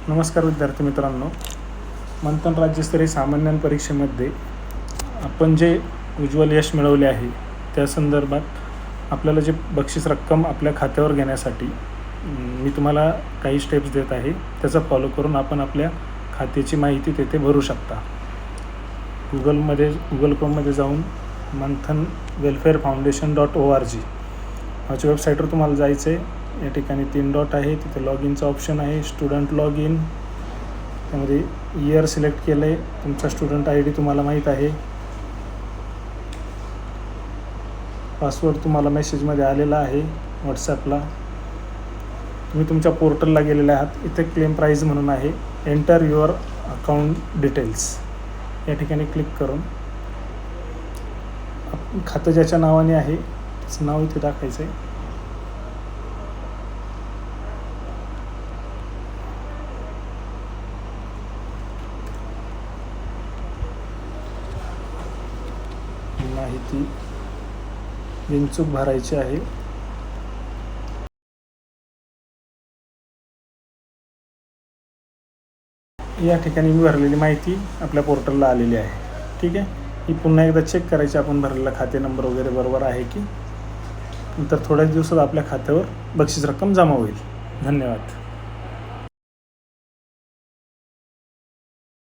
नमस्कार विद्यार्थी मित्रांनो, मंथन राज्यस्तरीय सामान्य परीक्षेमध्ये आपण जे उज्ज्वल यश मिळवले आहे त्या संदर्भात आपल्याला जे बक्षीस रक्कम आपल्या खात्यावर घेण्यासाठी मी तुम्हाला काही स्टेप्स देत आहे. त्याचा फॉलो करून आपण आपल्या खात्याची माहिती तेथे भरू शकता. गुगल क्रोममध्ये जाऊन मंथन वेलफेअर फाउंडेशन.org ह्याच्या वेबसाईटवर तुम्हाला जायचं आहे. या ठिकाणी 3 डॉट आहे, तिथे लॉग इनचा ऑप्शन आहे. स्टुडंट लॉग इन, त्यामध्ये इयर सिलेक्ट केलं आहे. तुमचा स्टुडंट ID तुम्हाला माहीत आहे. पासवर्ड तुम्हाला मेसेजमध्ये आलेला आहे व्हॉट्सॲपला. तुम्ही तुमच्या पोर्टलला गेलेले आहात. इथे क्लेम प्राईज म्हणून आहे, एंटर युअर अकाउंट डिटेल्स या ठिकाणी क्लिक करून खातं ज्याच्या नावाने आहे त्याचं नाव इथे टाकायचं आहे. माहिती बिनचूक भरायची आहे. या ठिकाणी मी भरलेली माहिती आपल्या पोर्टलला आलेली आहे. ठीक आहे, ही पुन्हा एकदा चेक करायची आपण भरलेला खाते नंबर वगैरे बरोबर आहे की. नंतर थोड्याच दिवसात आपल्या खात्यावर बक्षीस रक्कम जमा होईल. धन्यवाद.